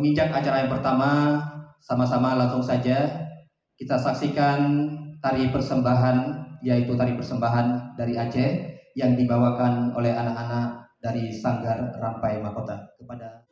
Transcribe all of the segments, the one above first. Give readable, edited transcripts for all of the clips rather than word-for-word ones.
menginjak acara yang pertama, sama-sama langsung saja kita saksikan tari persembahan, yaitu tari persembahan dari Aceh yang dibawakan oleh anak-anak dari Sanggar Rampai Mahkota. Kepada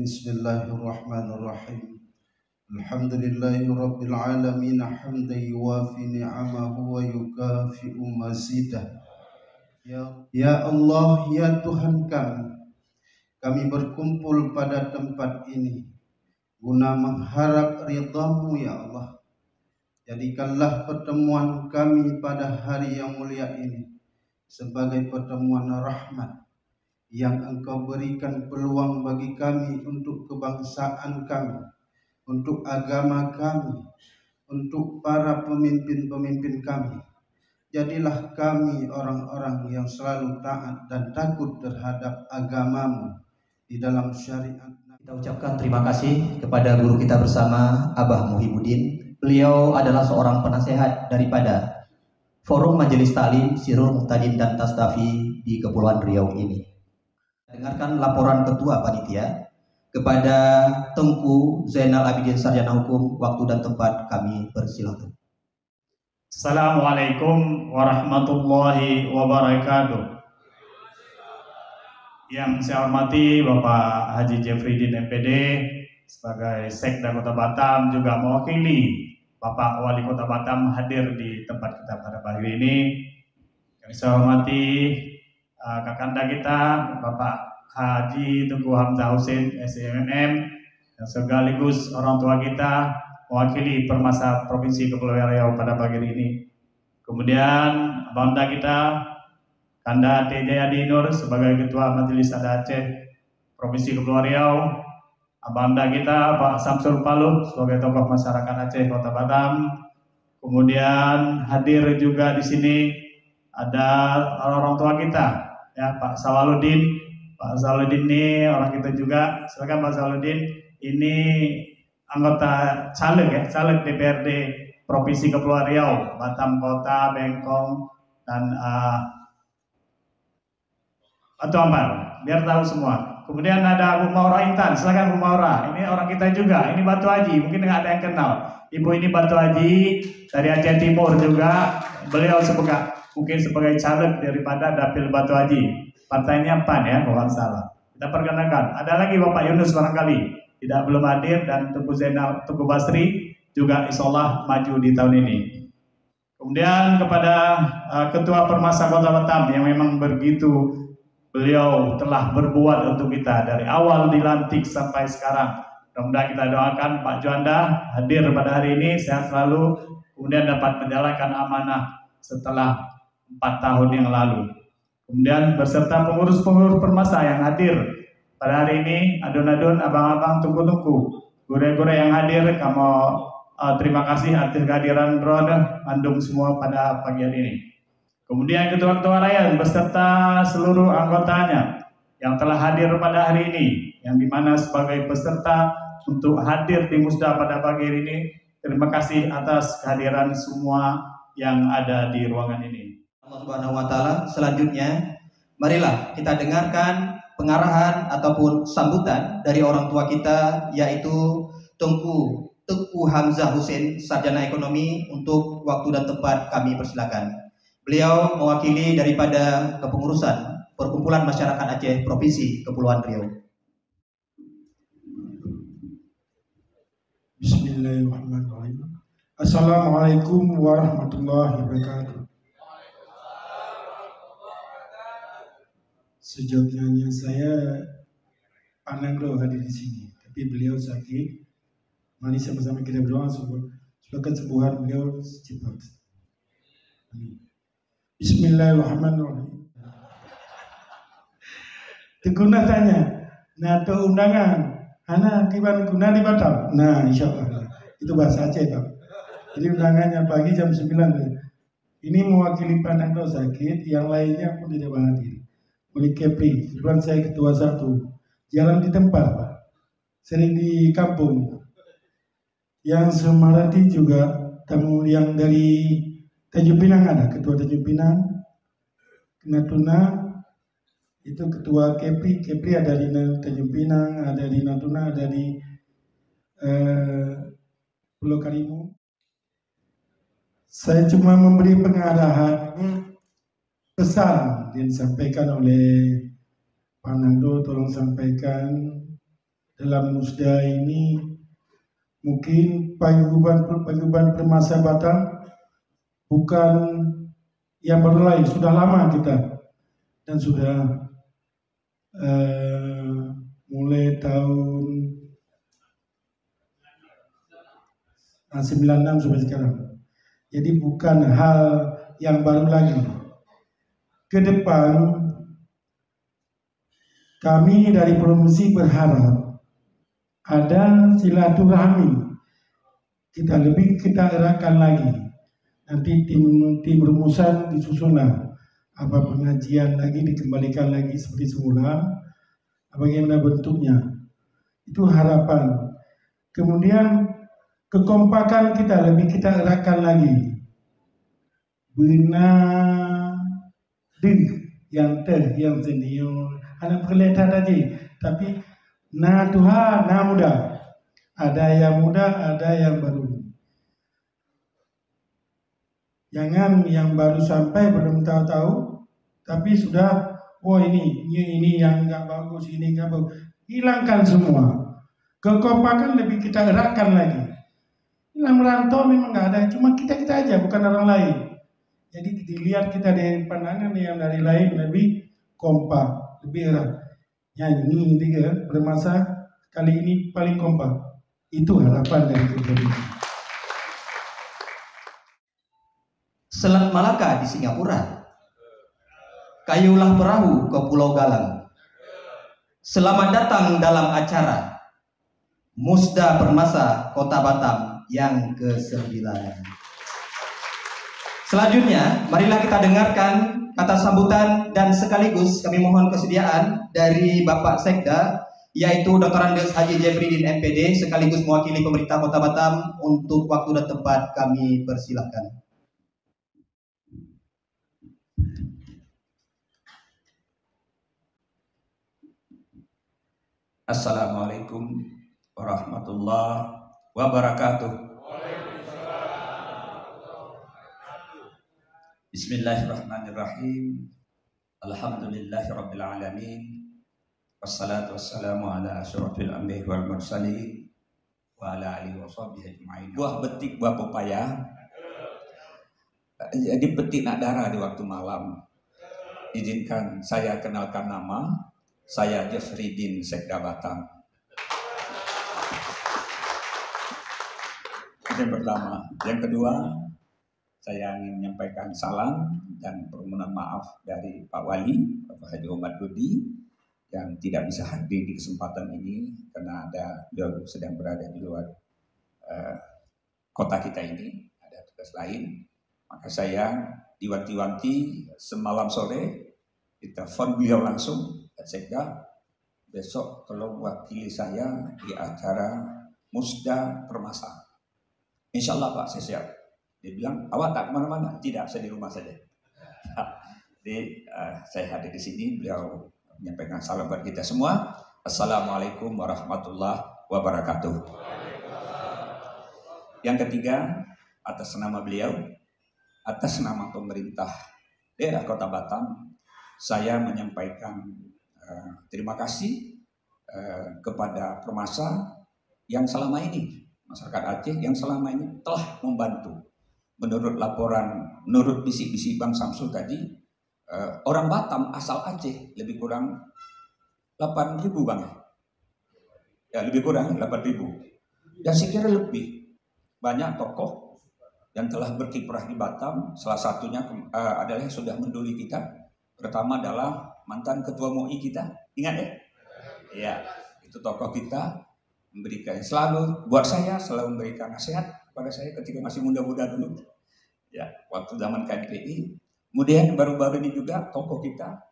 Bismillahirrahmanirrahim. Alhamdulillahirabbil alamin hamdan yuwafi ni'amahu wa yukafi'u mazidah. Ya Allah, ya Tuhan kami berkumpul pada tempat ini guna mengharap ridha-Mu ya Allah. Jadikanlah pertemuan kami pada hari yang mulia ini sebagai pertemuan rahmat yang Engkau berikan peluang bagi kami untuk kebangsaan kami, untuk agama kami, untuk para pemimpin-pemimpin kami. Jadilah kami orang-orang yang selalu taat dan takut terhadap agama-Mu di dalam syariat. kita ucapkan terima kasih kepada guru kita bersama, Abah Muhyiddin. Beliau adalah seorang penasehat daripada Forum Majelis Ta'lim Sirul Muhtadin dan Tastafi di Kepulauan Riau ini. Dengarkan laporan Ketua Panitia. Kepada Tengku Zainal Abidin Sarjana Hukum, waktu dan tempat kami persilakan. Assalamualaikum warahmatullahi wabarakatuh. Yang saya hormati Bapak Haji Jeffrydin MPD sebagai Sekda Kota Batam, juga mewakili Bapak Wali Kota Batam hadir di tempat kita pada pagi ini. Yang saya hormati kakanda kita Bapak Haji Tengku Hamzah Hussein SMMM, dan sekaligus orang tua kita mewakili Permasa Provinsi Kepulauan Riau pada pagi ini. Kemudian Banda kita Kanda T. Jayadi Nur sebagai Ketua Majelis Adat Aceh Provinsi Kepulauan Riau. Banda kita Pak Samsul Palu sebagai tokoh masyarakat Aceh Kota Batam. Kemudian hadir juga di sini ada orang tua kita, ya Pak Sawaludin. Pak Sawaludin ini orang kita juga. Silakan Pak Sawaludin. Ini anggota caleg ya, caleg DPRD Provinsi Kepulauan Riau, Batam Kota, Bengkong, dan Batu Ampar, biar tahu semua. Kemudian ada Bu Maura Intan, silakan Bu Maura. Ini orang kita juga, ini Batu Haji, mungkin nggak ada yang kenal. Ibu ini Batu Haji dari Aceh Timur juga. Beliau mungkin sebagai caleg daripada Dapil Batu Haji. Partainya PAN ya, kalau nggak salah. Kita perkenalkan. Ada lagi Bapak Yunus barangkali belum hadir, dan Tugu Basri juga insyaallah maju di tahun ini. Kemudian kepada Ketua Permasa Kota Batam yang memang begitu beliau telah berbuat untuk kita dari awal dilantik sampai sekarang. Mudah-mudahan kita doakan Pak Juanda hadir pada hari ini, sehat selalu, kemudian dapat menjalankan amanah setelah 4 tahun yang lalu. Kemudian beserta pengurus-pengurus Permasa yang hadir pada hari ini, adun-adun, abang-abang, tungku-tungku, gure-gure yang hadir, kamu terima kasih atas kehadiran Ron, Andung semua pada pagi hari ini. Kemudian Ketua-Ketua Rakyat beserta seluruh anggotanya yang telah hadir pada hari ini, yang dimana sebagai peserta untuk hadir di Musda pada pagi hari ini, terima kasih atas kehadiran semua yang ada di ruangan ini. Allah Subhanahu wa Ta'ala. Selanjutnya, marilah kita dengarkan pengarahan ataupun sambutan dari orang tua kita, yaitu Tengku Hamzah Hussein, Sarjana Ekonomi. Untuk waktu dan tempat kami persilakan. Beliau mewakili daripada kepengurusan Perkumpulan Masyarakat Aceh Provinsi Kepulauan Riau. Bismillahirrahmanirrahim. Assalamualaikum warahmatullahi wabarakatuh. Sejauhnya saya pandang doa hadir di sini, tapi beliau sakit. Mari sama-sama kita berdoa supaya kesembuhan beliau cepat. Amin. Bismillahirrahmanirrahim. Teguna tanya, nah to undangan, anak kiban guna di Batam. Nah, insyaallah. Itu bahasa Aceh, Pak. Jadi undangannya pagi jam 9. Ini mewakili pandang doa sakit, yang lainnya pun tidak hadir. Oleh Kepri, kebetulan saya ketua 1. Jalan di tempat, Pak. Sering di kampung. Yang Semarati juga tamu yang dari Tanjung Pinang ada, ketua Tanjung Pinang, Natuna, itu ketua Kepri ada di Tanjung Pinang, ada di Natuna, ada di Pulau Karimun. Saya cuma memberi pengarahan, pesan yang disampaikan oleh Pak Nando, tolong sampaikan dalam musda ini. Mungkin paguyuban Permasa Batam bukan yang baru lain, sudah lama kita, dan sudah mulai tahun 96 sampai sekarang. Jadi bukan hal yang baru lagi. Ke depan kami dari provinsi berharap ada silaturahmi, kita eratkan lagi. Nanti tim rumusan disusunlah, apa pengajian lagi dikembalikan lagi seperti semula, bagaimana bentuknya, itu harapan. Kemudian kekompakan kita kita eratkan lagi. Benar yang senior, anak kelihatan aja, tapi Tuhan, muda. Ada yang muda, ada yang baru. Jangan yang baru sampai belum tahu-tahu, tapi sudah, ini yang nggak bagus, ini nggak bagus. Hilangkan semua. Kekompakan lebih kita eratkan lagi. Dalam merantau memang nggak ada, cuma kita aja, bukan orang lain. Jadi dilihat kita dari pandangan yang dari lain lebih kompak, lebih erat. Ini tiga Permasa kali ini paling kompak. Itu harapan dari kita. Selat Malaka di Singapura. Kayulah perahu ke Pulau Galang. Selamat datang dalam acara Musda Permasa Kota Batam yang ke-9. Selanjutnya, marilah kita dengarkan kata sambutan dan sekaligus kami mohon kesediaan dari Bapak Sekda yaitu Dr. Andes Haji Jeffrydin MPD sekaligus mewakili pemerintah Kota Batam. Untuk waktu dan tempat kami persilahkan. Assalamualaikum warahmatullahi wabarakatuh. Bismillahirrahmanirrahim. Alhamdulillahirabbil alamin. Wassalatu wassalamu ala asyrafil anbiya'i wal mursalin wa ala alihi washabihi ajma'in. Buah betik, buah pepaya. Jadi petik nak darah di waktu malam. Izinkan saya kenalkan nama. Saya Jeffrydin Sekda Batam. Itu yang pertama. Yang kedua, saya ingin menyampaikan salam dan permohonan maaf dari Pak Wali, Bapak Haji Omar Dudi, yang tidak bisa hadir di kesempatan ini karena beliau sedang berada di luar kota kita ini, ada tugas lain. Maka saya diwanti-wanti semalam sore, kita telepon beliau langsung, Sekda, besok tolong wakili saya di acara Musda Permasa. Insya Allah Pak, saya siap. Dia bilang, awak tak kemana-mana? Tidak, saya di rumah saja. Jadi saya hadir di sini, beliau menyampaikan salam buat kita semua. Assalamualaikum warahmatullahi wabarakatuh. Yang ketiga, atas nama beliau, atas nama pemerintah daerah Kota Batam, saya menyampaikan terima kasih kepada Permasa yang selama ini, masyarakat Aceh yang selama ini telah membantu. Menurut laporan, menurut bisik-bisik Bang Samsul tadi, orang Batam asal Aceh lebih kurang 8.000 Bang. Ya lebih kurang 8.000. Dan saya kira lebih banyak tokoh yang telah berkiprah di Batam. Salah satunya adalah yang sudah menduli kita. Pertama adalah mantan ketua MUI kita. Ingat ya? Ya, itu tokoh kita memberikan selalu buat saya, selalu memberikan nasihat pada saya ketika masih muda-muda dulu. Ya, waktu zaman KNPI. Kemudian baru-baru ini juga tokoh kita,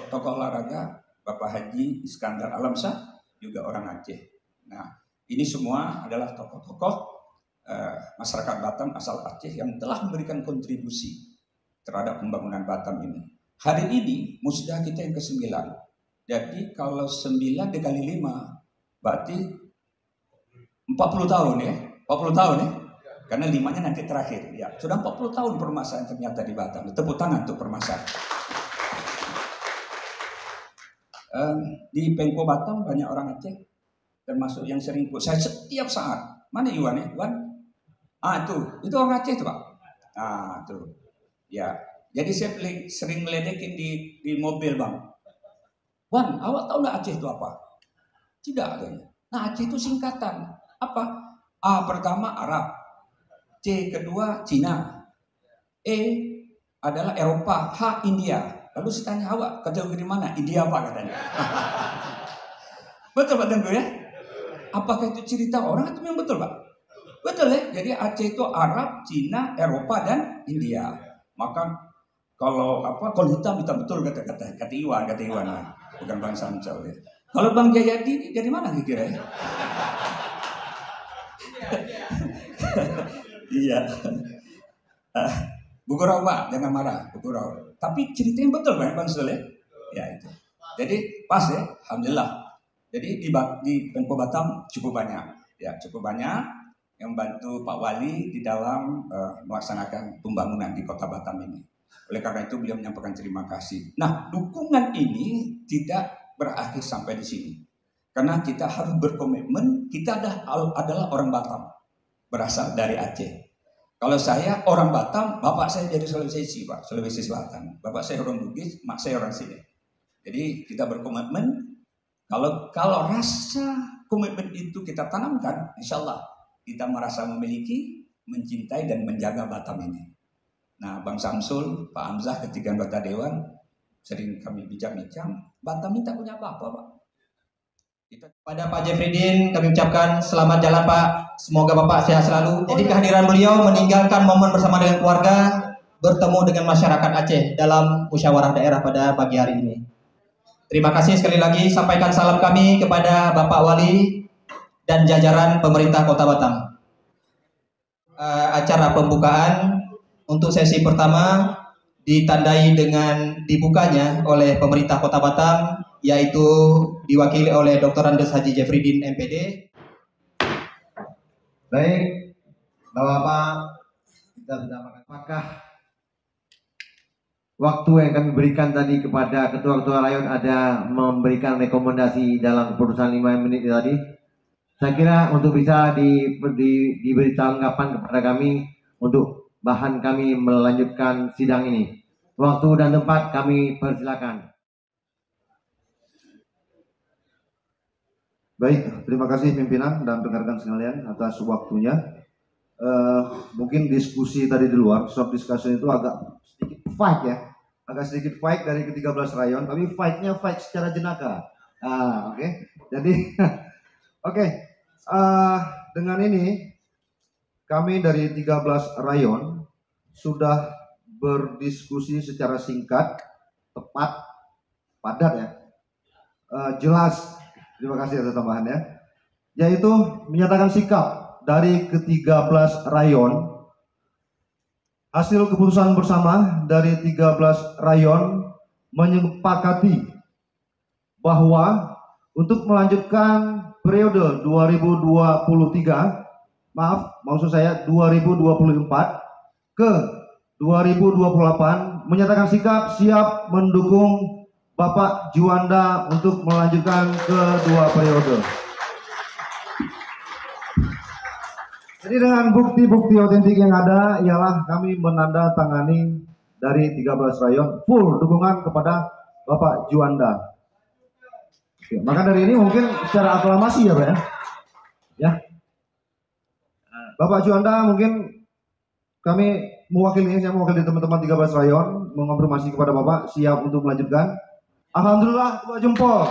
tokoh olahraga Bapak Haji Iskandar Alamsyah, juga orang Aceh. Nah, ini semua adalah tokoh-tokoh masyarakat Batam asal Aceh yang telah memberikan kontribusi terhadap pembangunan Batam ini. Hari ini musda kita yang ke-9. Jadi kalau 9 dikali 5 berarti 40 tahun ya. 40 tahun ya. Karena 5-nya nanti terakhir. Ya, sudah 40 tahun permasalahan ternyata di Batam. Tepuk tangan untuk permasalahan. Di Pemko Batam banyak orang Aceh, termasuk yang sering ikut saya setiap saat. Mana Iwan ya? Iwan? Itu orang Aceh tuh Pak. Tuh. Ya, jadi saya sering meledekin di mobil Bang. Wan, awak tahu nggak Aceh itu apa? Tidak katanya. Nah Aceh itu singkatan. Apa? A pertama Arab, C kedua Cina, E adalah Eropa, H India. Lalu saya tanya awak kategori mana? India apa katanya? Betul Pak Tengku ya? Apakah itu cerita orang atau memang betul Pak? Betul ya? Jadi Aceh itu Arab, Cina, Eropa dan India. Maka kalau hitam betul kata Iwan. Bukan Bang Samsul ya. Kalau Bang Jayadi dari mana kira ya? Iya. Bu Gurau Pak, jangan marah, Bu Gurau. Tapi ceritanya betul Bang Samsul ya? Ya itu. Jadi pas ya, alhamdulillah. Jadi di Pemko Batam cukup banyak. Ya, cukup banyak yang membantu Pak Wali di dalam melaksanakan pembangunan di Kota Batam ini. Oleh karena itu beliau menyampaikan terima kasih. Nah, dukungan ini tidak berakhir sampai di sini. Karena kita harus berkomitmen, kita adalah orang Batam. Berasal dari Aceh. Kalau saya orang Batam, bapak saya dari Sulawesi Pak, Sulawesi Selatan. Bapak saya orang Bugis, mak saya orang sini. Jadi kita berkomitmen, kalau rasa komitmen itu kita tanamkan, insya Allah kita merasa memiliki, mencintai dan menjaga Batam ini. Nah, Bang Samsul, Pak Hamzah ketika anggota Dewan, sering kami bincang-bincang, Batam ini tak punya apa-apa Pak. Pada Pak Jeffrydin kami ucapkan selamat jalan Pak, semoga Bapak sehat selalu. Jadi kehadiran beliau meninggalkan momen bersama dengan keluarga, bertemu dengan masyarakat Aceh dalam musyawarah daerah pada pagi hari ini. Terima kasih sekali lagi. Sampaikan salam kami kepada Bapak Wali dan jajaran pemerintah Kota Batam. Acara pembukaan untuk sesi pertama ditandai dengan dibukanya oleh pemerintah Kota Batam, yaitu diwakili oleh Dr. Andes Haji Jeffrydin MPD. Baik, Bapak-Bapak, kita sudah makan. Apakah waktu yang kami berikan tadi kepada ketua-ketua rayon ada memberikan rekomendasi dalam keputusan 5 menit tadi? Saya kira untuk bisa diberi tanggapan kepada kami untuk bahan kami melanjutkan sidang ini. Waktu dan tempat kami persilakan. Baik, terima kasih pimpinan dan rekan-rekan sekalian atas waktunya. Mungkin diskusi tadi di luar, short discussion itu agak sedikit fight ya, agak sedikit fight dari ke-13 rayon, tapi fightnya fight secara jenaka. Oke. Jadi, oke. Dengan ini kami dari 13 rayon sudah berdiskusi secara singkat, tepat, padat ya, jelas. Terima kasih atas tambahannya. Yaitu menyatakan sikap dari ke-13 rayon. Hasil keputusan bersama dari 13 rayon menyepakati bahwa untuk melanjutkan periode 2023, maksud saya 2024 ke 2028, menyatakan sikap siap mendukung Bapak Juanda untuk melanjutkan kedua periode. Jadi dengan bukti-bukti otentik yang ada ialah kami menandatangani dari 13 rayon full dukungan kepada Bapak Juanda. Oke, maka dari ini mungkin secara aklamasi ya Pak ya. Ya. Bapak Juanda mungkin kami saya mewakili teman-teman 13 rayon mengonfirmasi kepada Bapak siap untuk melanjutkan. Alhamdulillah, 2 jempol.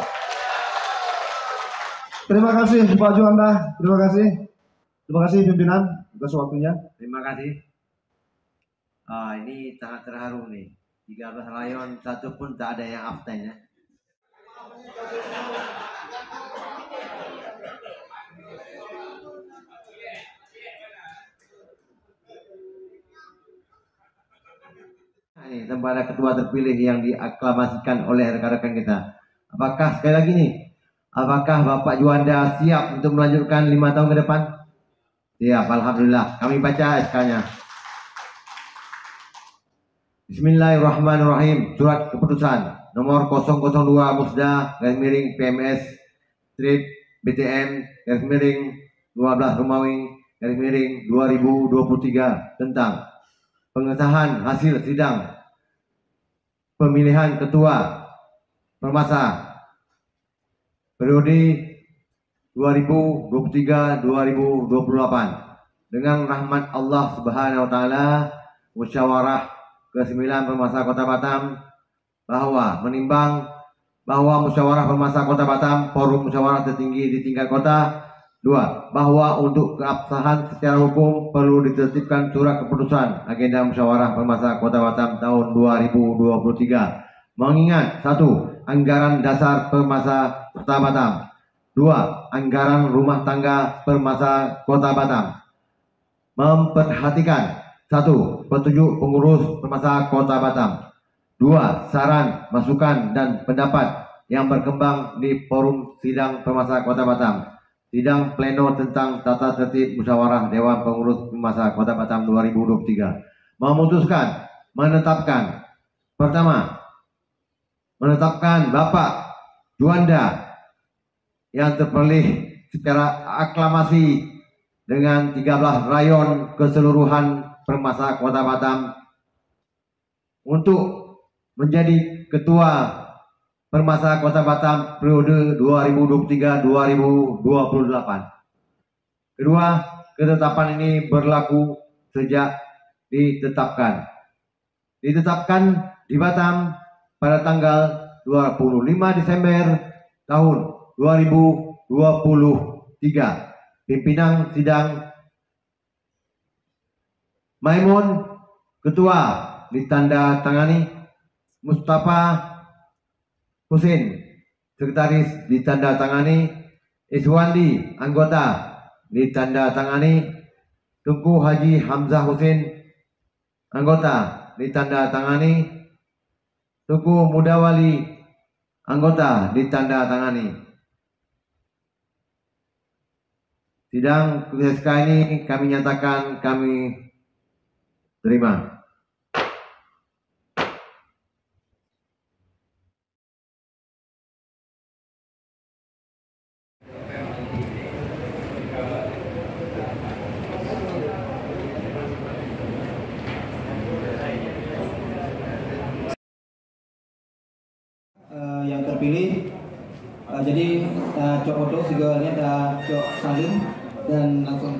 Terima kasih Pak Juanda, terima kasih. Terima kasih pimpinan atas waktunya. Terima kasih. Ini sangat terharu nih. 13 rayon satu pun tak ada yang absen ya. Ini kepada ketua terpilih yang diaklamasikan oleh rekan-rekan kita. Apakah sekali lagi nih, apakah Bapak Juanda siap untuk melanjutkan 5 tahun ke depan? Siap, alhamdulillah. Kami baca SK-nya. Bismillahirrahmanirrahim. Surat keputusan nomor 002 Musda _PMS Street BTN _12 Romawi _2023 tentang pengesahan hasil sidang pemilihan ketua permasa periode 2023-2028 dengan rahmat Allah Subhanahu wa taala, musyawarah ke-9 permasa Kota Batam bahwa menimbang bahwa musyawarah permasa Kota Batam forum musyawarah tertinggi di tingkat kota. 2. Bahwa untuk keabsahan secara hukum perlu ditertibkan surat keputusan agenda musyawarah permasa Kota Batam tahun 2023. Mengingat 1. Anggaran dasar permasa Kota Batam. 2. Anggaran rumah tangga permasa Kota Batam. Memperhatikan 1. Petunjuk pengurus permasa Kota Batam. 2. Saran, masukan dan pendapat yang berkembang di forum sidang permasa Kota Batam. Sidang pleno tentang tata tertib musyawarah Dewan Pengurus Permasa Kota Batam 2023 memutuskan menetapkan, pertama, menetapkan Bapak Juanda yang terpilih secara aklamasi dengan 13 rayon keseluruhan Permasa Kota Batam untuk menjadi ketua Permasa Kota Batam periode 2023-2028. Kedua, ketetapan ini berlaku sejak ditetapkan di Batam pada tanggal 25 Desember tahun 2023. Pimpinan sidang Maimun, ketua, ditanda tangani Mustafa Husin Sekretaris ditandatangani Iswandi, anggota ditandatangani Tunku Haji Hamzah Husin, anggota ditandatangani Tunku Mudawali, anggota ditandatangani. Sidang SK ini kami nyatakan kami terima. Yang terpilih jadi cok foto segalanya ada cok salim dan langsung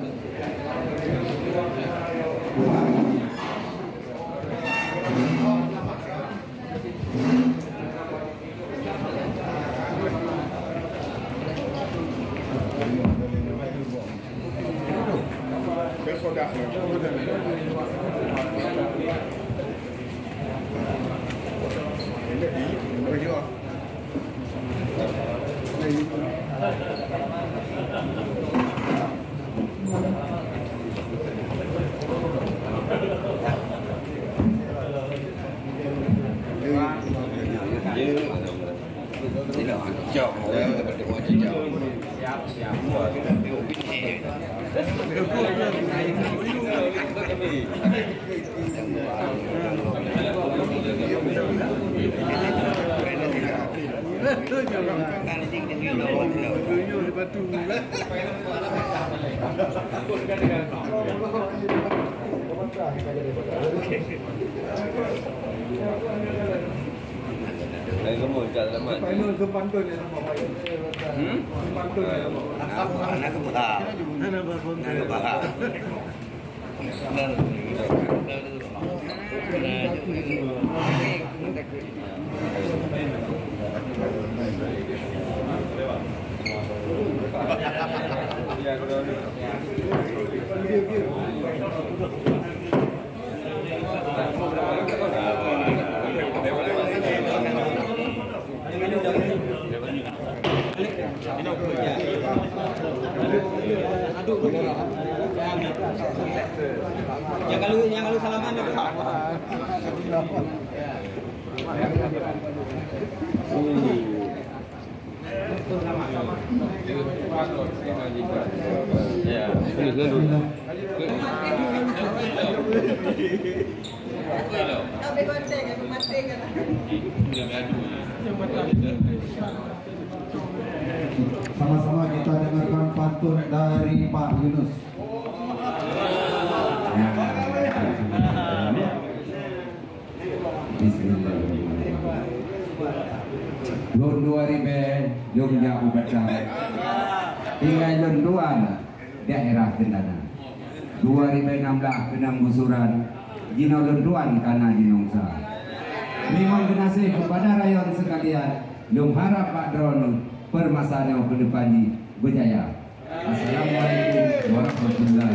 yang kalau salaman sama-sama kita dengarkan pantun dari Pak Yunus. Bismillahirrahmanirrahim. Lun 2000 Yogyakarta Ubatan. Tinggal lunduan daerah Kendana. 2016 Kenang Gusuran. Jino lunduan karena jinongsa. Memang dinasih kepada rayon sekalian. Lung harap Pak Dron permasalahan ke depan berjaya. Assalamualaikum warahmatullahi